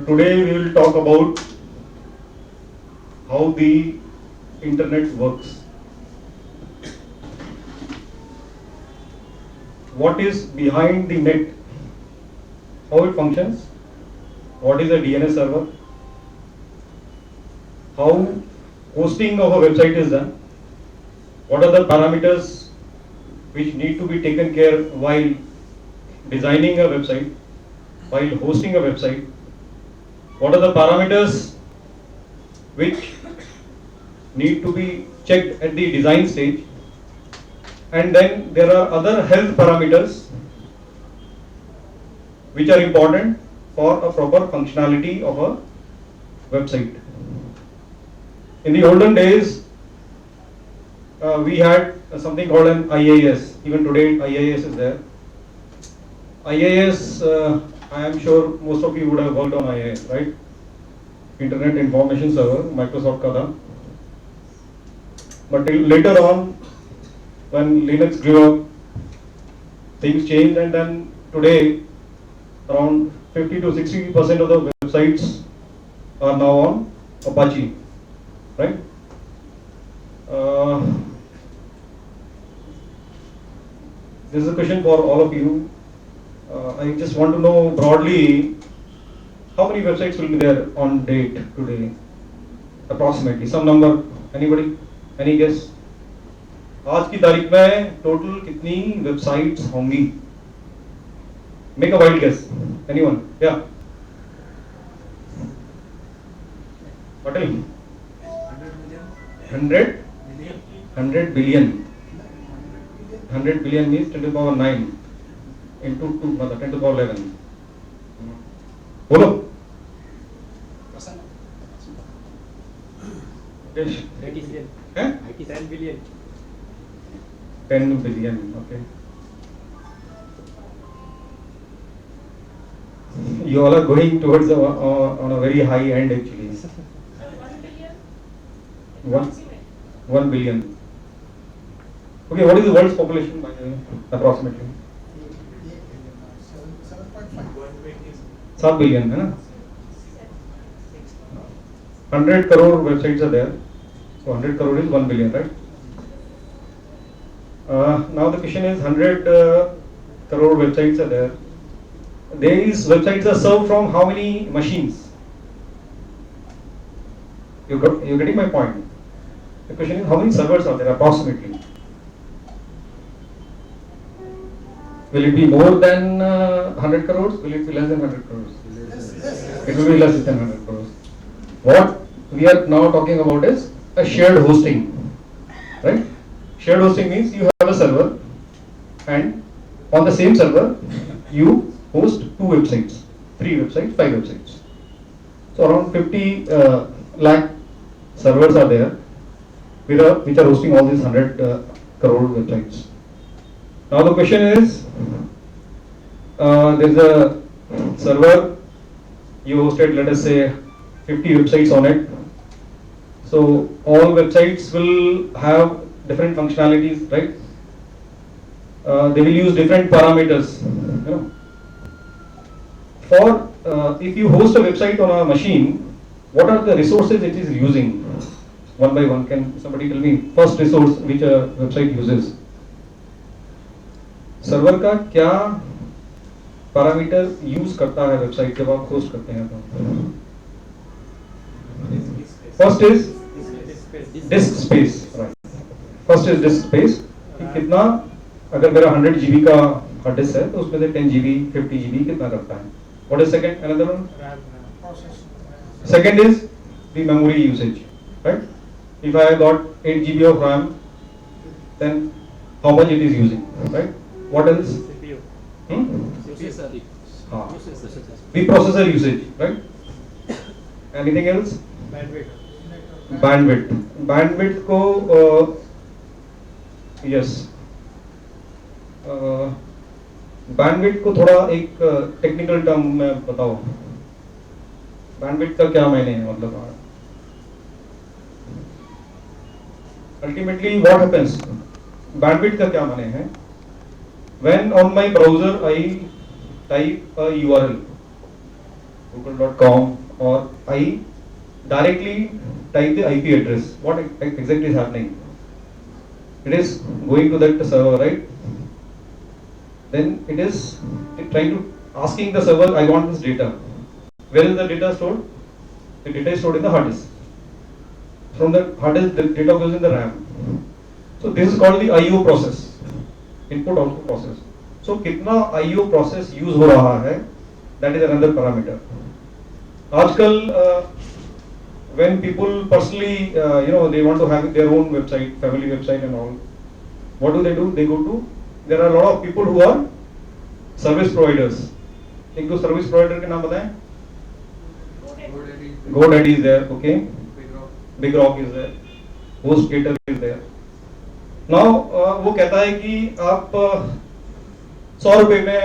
Today we will talk about how the internet works. What is behind the net? How it functions? What is a DNS server? How hosting of a website is done? What are the parameters which need to be taken care while designing a website, while hosting a website? What are the parameters which need to be checked at the design stage? And then there are other health parameters which are important for a proper functionality of a website. In the olden days, we had something called an IIS. Even today, IIS is there. IIS, I am sure most of you would have worked on IIS, right? Internet Information Server, Microsoft ka tha. But later on, when Linux grew up, things changed, and then today, around 50 to 60% of the websites are now on Apache, right? This is a question for all of you. I just want to know broadly, how many websites will be there on date today? Approximately, some number, anybody? Any guess? आज की तारीख में total कितनी websites होंगी? Make a wild guess. Anyone? Yeah. Patel? 100 billion. 100 billion means 10 to the power 9 into 2, 10 to the power 11. बोलो. 10 billion. 10 billion, okay. You all are going towards on a very high end actually. 1 billion. Okay, what is the world's population by the way, approximately? 7 billion, है ना? 100 crore websites are there. So 100 crore is 1 billion, right? Now the question is 100 crore websites are there. These websites are served from how many machines? You're getting my point. The question is how many servers are there approximately? Will it be more than 100 crores? Will it be less than 100 crores? It will be less than 100 crores. What we are now talking about is a shared hosting, right? Shared hosting means you have a server and on the same server you host 2 websites, 3 websites, 5 websites. So around 50 lakh servers are there which are hosting all these 100 crore websites. Now the question is, there is a server, you hosted let us say 50 websites on it. So all websites will have different functionalities, right? They will use different parameters, you know. For if you host a website on a machine, what are the resources it is using? One by one, can somebody tell me first resource which a website uses? Server का क्या parameter use करता है website जब आप host करते हैं तो? First is disc space, right? First is disc space. कितना, अगर मेरा 100 GB का हार्ड डिस्क है तो उसमें से 10 GB 50 GB कितना करता है? What is second? Another one, second is the memory usage, right? If I got 8 GB of RAM, then how much it is using, right? What else? CPU. The processor usage, right? Anything else? Bandwidth को yes. Bandwidth को थोड़ा एक technical term में बताओ. Bandwidth का क्या मायने है, मतलब? Ultimately, what happens? Bandwidth का क्या माने है? When on my browser I type a URL, google.com, or I directly type the IP address. What exactly is happening? It is going to that server, right? Then it is trying to asking the server, I want this data. Where is the data stored? The data is stored in the hard disk. From the hard disk, the data goes in the RAM. So this is called the IO process, input output process. So कितना IO process use हो रहा है, that is another parameter. आजकल when people personally they want to have their own website, family website and all, what do? They go to, there are a lot of people who are service providers. एक दो service provider के नाम बताएं. GoDaddy is there, okay. Big Rock is there. HostGator is there. Now वो कहता है कि आप 100 रुपए में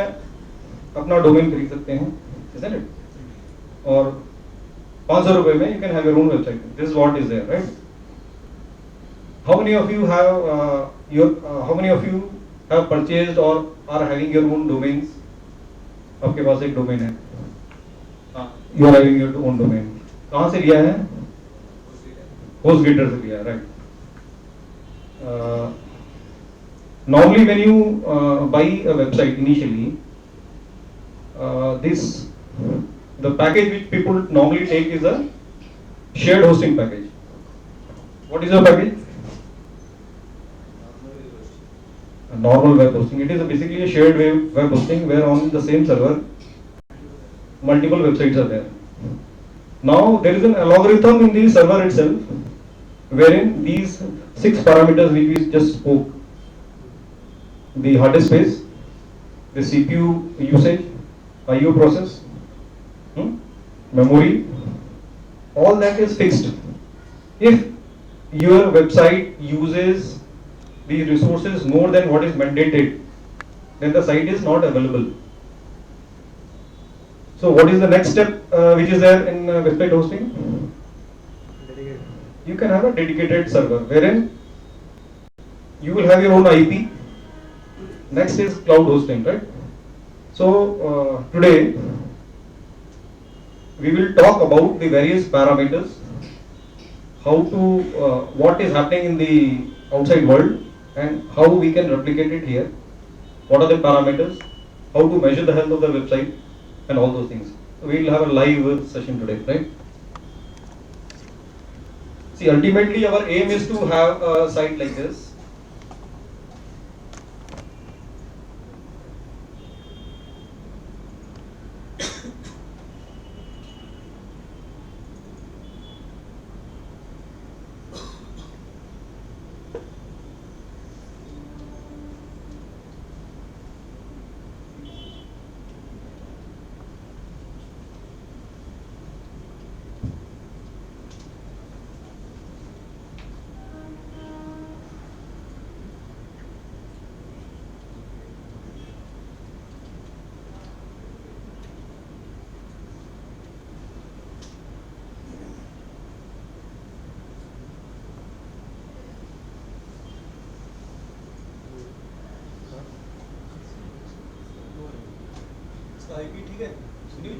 अपना डोमेन खरीद सकते हैं, isn't it? और 500 रुपए में you can have your own website. This is what is there, right? How many of you have purchased or are having your own domains? आपके पास एक डोमेन है. You are having your own domain. कहाँ से लिया है? HostGator से लिया है, right? Normally when you buy a website initially, the package which people normally take is a shared hosting package. What is your package? A normal web hosting. It is basically a shared web hosting where on the same server multiple websites are there. Now there is an algorithm in the server itself wherein these 6 parameters which we just spoke, the hard disk space, the CPU usage, IO process, memory, all that is fixed. If your website uses these resources more than what is mandated, then the site is not available. So what is the next step which is there in website hosting? You can have a dedicated server wherein you will have your own IP. Next is cloud hosting, right? So today we will talk about the various parameters, how to what is happening in the outside world and how we can replicate it here. What are the parameters? How to measure the health of the website and all those things. So we will have a live session today, right? See, ultimately our aim is to have a site like this. IP ठीक है सुनिए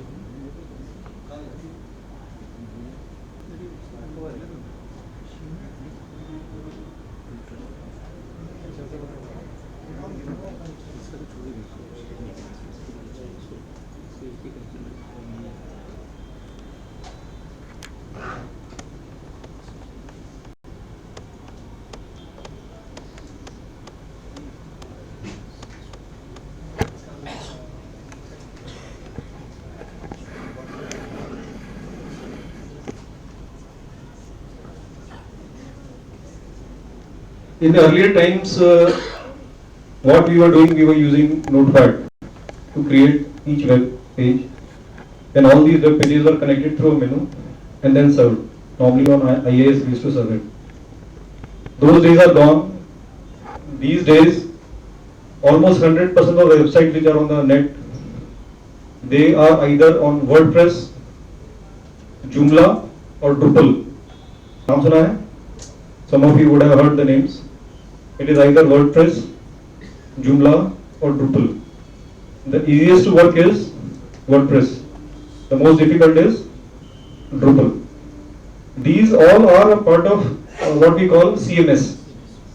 In the earlier times, what we were doing, we were using Notepad to create each web page. Then all these web pages were connected through a menu and then served. Normally on IIS we used to serve it. Those days are gone. These days, almost 100% of the websites which are on the net, they are either on WordPress, Joomla or Drupal. नाम सुना है? Some of you would have heard the names. It is either WordPress, Joomla or Drupal. The easiest to work is WordPress. The most difficult is Drupal. These all are a part of what we call CMS,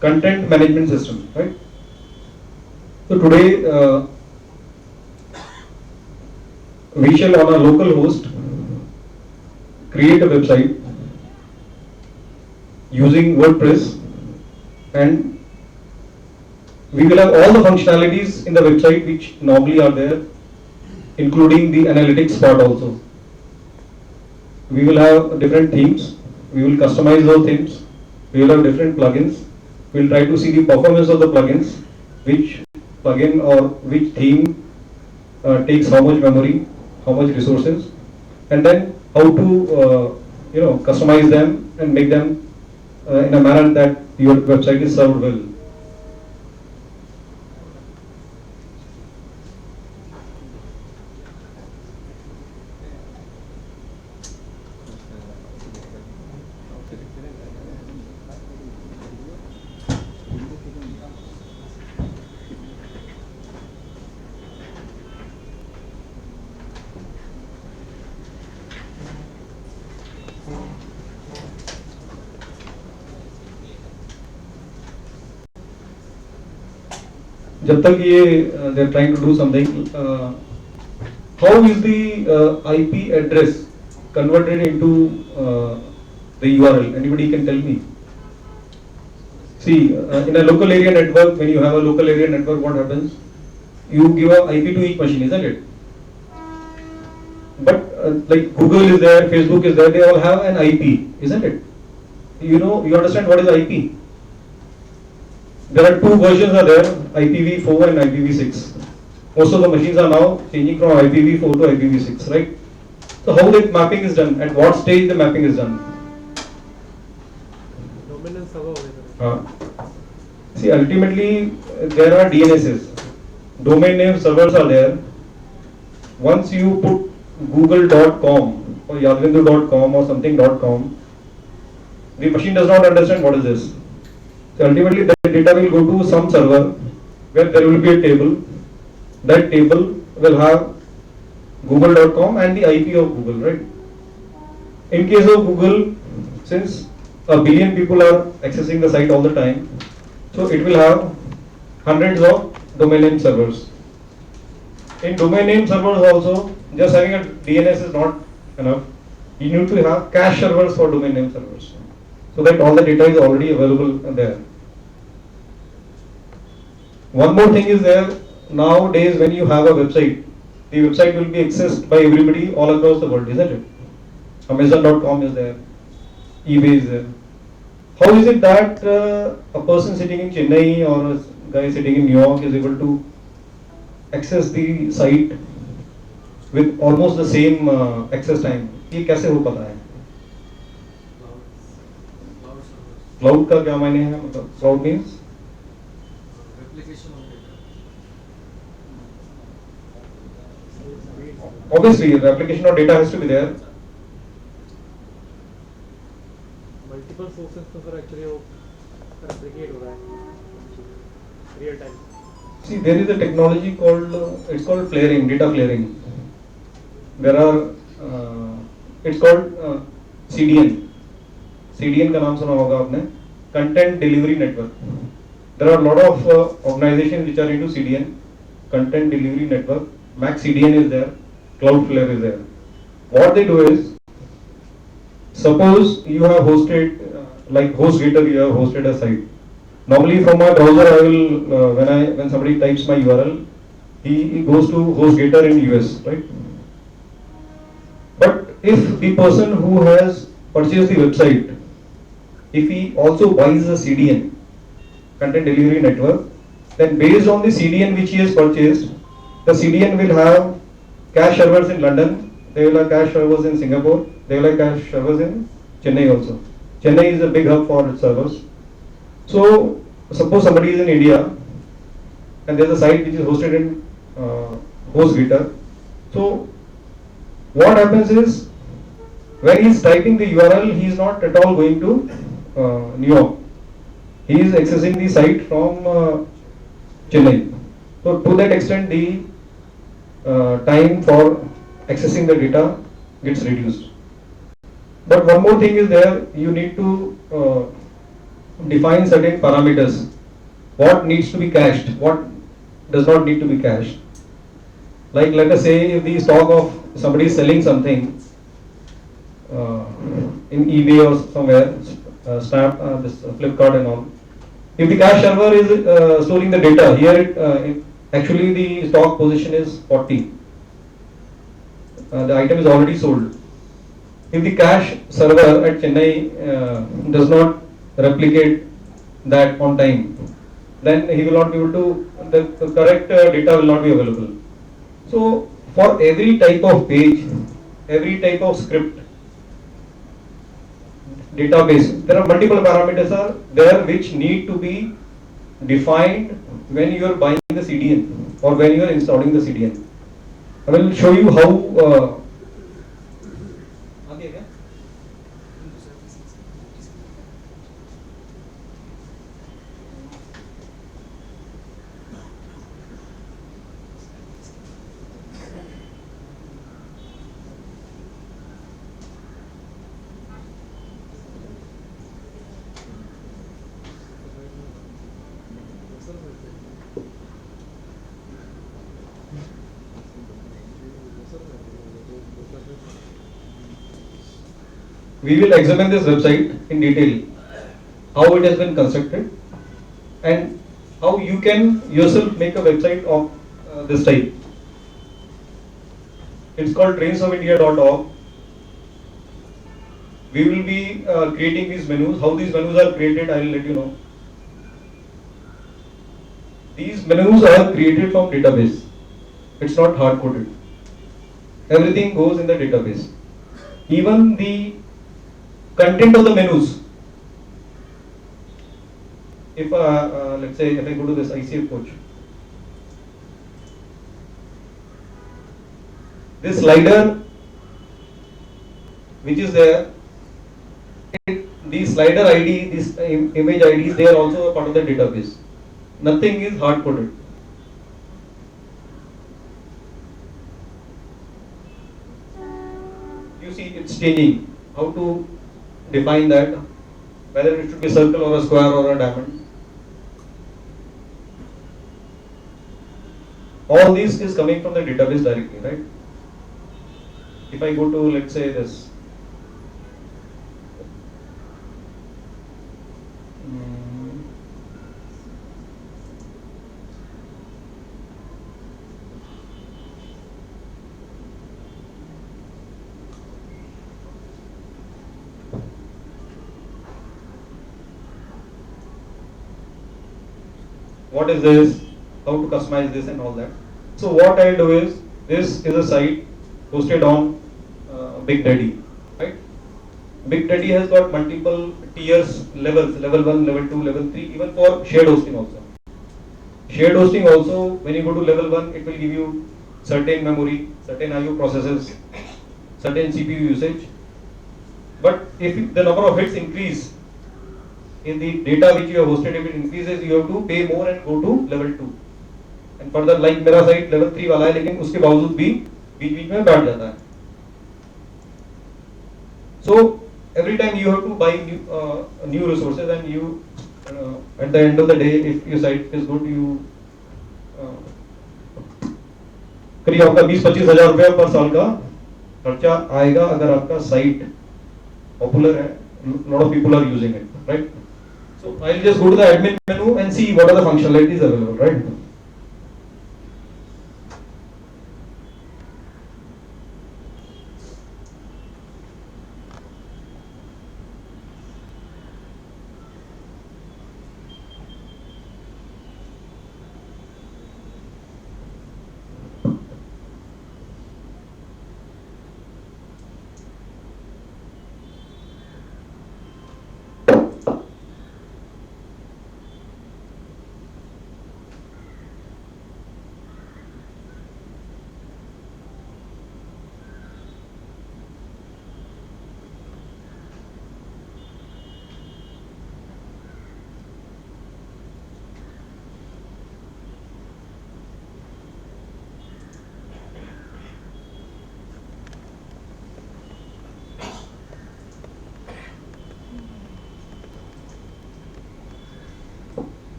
Content Management System, right? So today we shall on a local host create a website using WordPress, and we will have all the functionalities in the website which normally are there, including the analytics part also. We will have different themes, we will customize those themes, we will have different plugins, we will try to see the performance of the plugins, which plugin or which theme takes how much memory, how much resources, and then how to customize them and make them in a manner that your website is served well. जब तक ये they are trying to do something, how is the IP address converted into the URL? Anybody can tell me? See, in a local area network, when you have a local area network, what happens? You give a IP to each machine, isn't it? But like Google is there, Facebook is there, they all have an IP, isn't it? You understand what is IP? There are two versions are there, IPv4 and IPv6. Most of the machines are now changing from IPv4 to IPv6, right? So how the mapping is done? At what stage the mapping is done? Domain and server. See, ultimately there are DNSs. Domain name servers are there. Once you put google.com or yadvindu.com or something.com, the machine does not understand what is this. So ultimately the data will go to some server where there will be a table. That table will have google.com and the IP of Google, right? In case of Google, since a billion people are accessing the site all the time, so it will have hundreds of domain name servers. In domain name servers also, just having a DNS is not enough. You need to have cache servers for domain name servers, so that all the data is already available there. One more thing is there, nowadays when you have a website, the website will be accessed by everybody all across the world, isn't it? Amazon.com is there, eBay is there. How is it that a person sitting in Chennai or a guy sitting in New York is able to access the site with almost the same access time? ये कैसे हो पता है? Cloud का क्या मायने है? मतलब cloud means replication of data. obviously replication of data has to be there. Multiple sources तो फिर actually वो replicate हो रहा है real time. See, there is a technology called it's called flaring, data flaring. There are it's called CDN. CDN का नाम सुना होगा आपने, Content Delivery Network. There are a lot of organizations which are into CDN, Content Delivery Network. Max CDN is there, Cloudflare is there. What they do is, suppose you have hosted, like HostGator, you have hosted a site. Normally from my browser, I will when somebody types my URL, he goes to HostGator in US, right? But if the person who has purchased the website, if he also buys a CDN, Content Delivery Network, then based on the CDN which he has purchased, the CDN will have cache servers in London, they will have cache servers in Singapore, they will have cache servers in Chennai also. Chennai is a big hub for servers. So suppose somebody is in India and there is a site which is hosted in HostGator. So what happens is, when he is typing the URL, he is not at all going to New York. He is accessing the site from Chennai. So to that extent, the time for accessing the data gets reduced. But one more thing is there, you need to define certain parameters. What needs to be cached, what does not need to be cached. Like let us say if the stock of somebody is selling something in eBay or somewhere, Flipkart and all. If the cache server is storing the data, here actually the stock position is 40. The item is already sold. If the cache server at Chennai does not replicate that on time, then he will not be able to, the correct data will not be available. So for every type of page, every type of script, database, there are multiple parameters are there which need to be defined when you are buying the CDN or when you are installing the CDN. I will show you how we will examine this website in detail, how it has been constructed and how you can yourself make a website of this type. It's called trainsofIndia.org. We will be creating these menus. How these menus are created, I will let you know. These menus are created from database. It's not hard coded. Everything goes in the database. Even the content of the menus. If let's say if I go to this ICF coach, this slider which is there, the slider ID, this image ID, they are also a part of the database. Nothing is hard coded. You see it's changing. How to define that? Whether it should be circle or a square or a diamond. All this is coming from the database directly, right? If I go to, let's say, this. What is this? How to customize this and all that. So what I'll do is, this is a site hosted on BigDaddy, right? BigDaddy has got multiple tiers, levels, level 1, level 2, level 3, even for shared hosting also. Shared hosting also, when you go to level 1, it will give you certain memory, certain IO processes, certain CPU usage. But if the number of hits increase in the data which you have hosted, if it increases, you have to pay more and go to level 2. And further, like मेरा site level 3 वाला है, लेकिन उसके बावजूद भी बीच-बीच में बैठ जाता है. So every time you have to buy new resources, and you at the end of the day, if your site is good, you करीब आपका 20-25 हजार रुपया पर साल का खर्चा आएगा अगर आपका साइट पॉपुलर है, lot of people are using it, right? So I'll just go to the admin menu and see what are the functionalities available, right?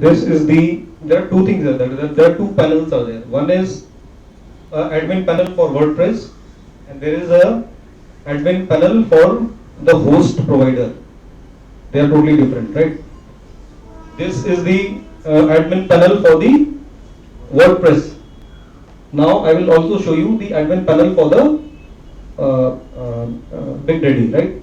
this is there are two things there are two panels are there. One is admin panel for WordPress, and there is a admin panel for the host provider. They are totally different, right? This is the admin panel for the WordPress. Now I will also show you the admin panel for the BigReady, right?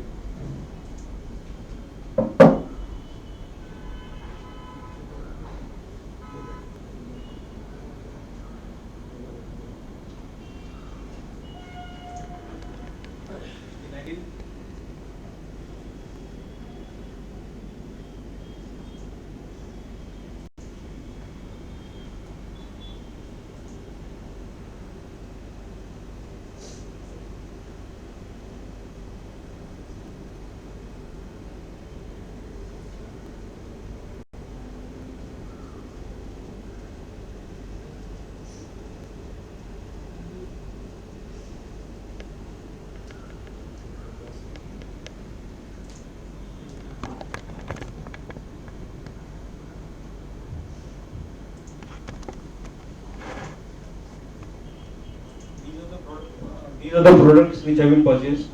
These are the products which have been purchased.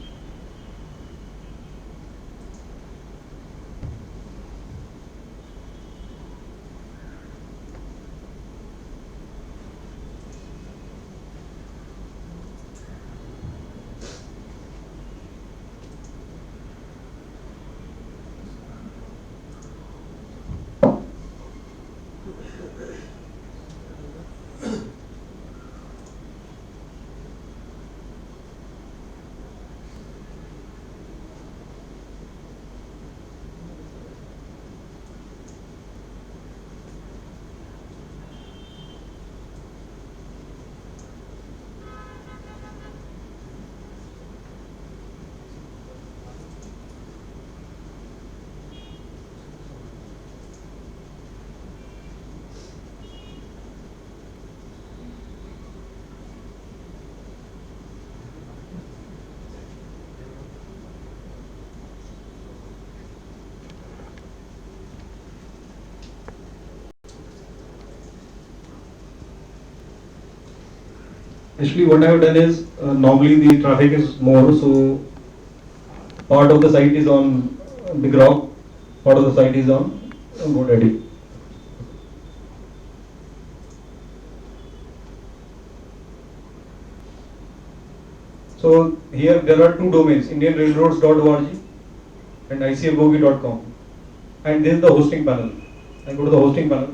Actually, what I have done is normally the traffic is more, so part of the site is on BigRock, part of the site is on GoDaddy. So here there are two domains, indianrailroads.org and icfbogie.com, and this is the hosting panel. I go to the hosting panel.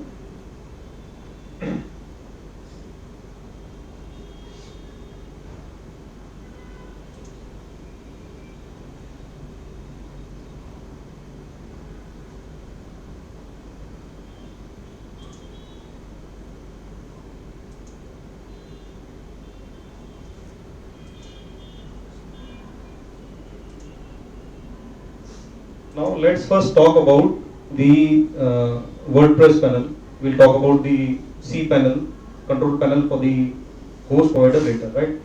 Now let's first talk about the WordPress panel. We'll talk about the cPanel, control panel for the host provider later, right?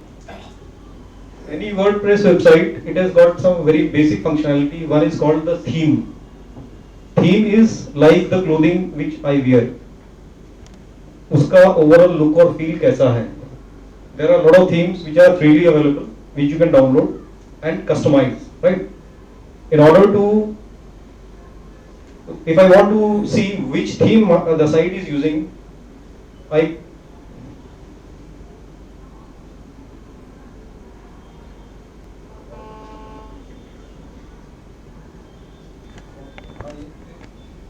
Any WordPress website, it has got some very basic functionality. One is called the theme. Theme is like the clothing which I wear. उसका overall look or feel कैसा है? There are a lot of themes which are freely available, which you can download and customize, right? In order to, if I want to see which theme the site is using, I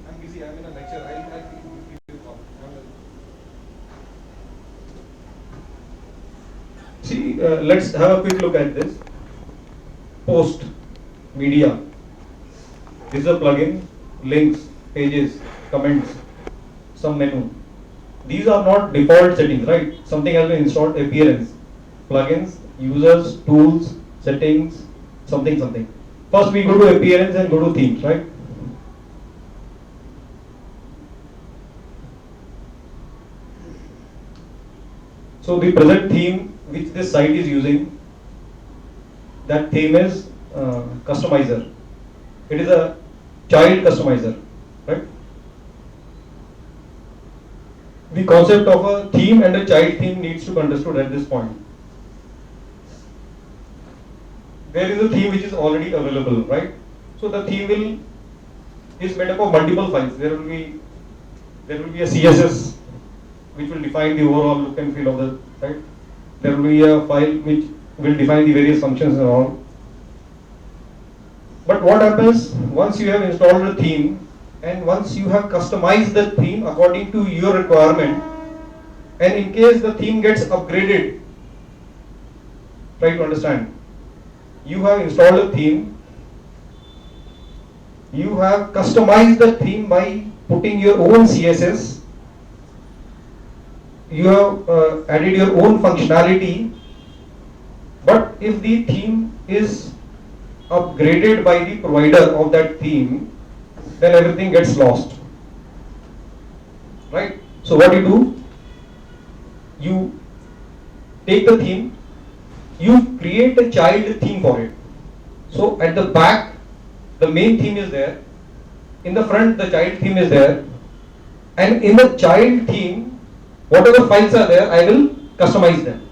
I'm busy, I'm in a lecture, I'll give you a call. See, let's have a quick look at this. Post, media. This is a plugin, links, pages, comments, some menu. These are not default settings, right? Something has been installed, appearance, plugins, users, tools, settings, something. First we go to appearance and go to themes, right? So the present theme which this site is using, that theme is customizer. It is a child customizer, right? the concept of a theme and a child theme needs to be understood at this point. There is a theme which is already available, right? So the theme is made up of multiple files. There will be a CSS which will define the overall look and feel of the site. There will be a file which will define the various functions and all. But what happens once you have installed a theme and once you have customized the theme according to your requirement, and in case the theme gets upgraded, try to understand. You have installed a theme, you have customized the theme by putting your own CSS, you have added your own functionality, but if the theme is upgraded by the provider of that theme, then everything gets lost, right? So what do? You take the theme, you create a child theme for it. So at the back, the main theme is there, in the front the child theme is there, and in the child theme, whatever files are there, I will customize them,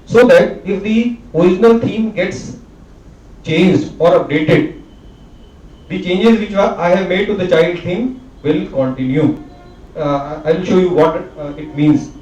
so that if the original theme gets changed or updated, the changes which I have made to the child theme will continue. I will show you what it means.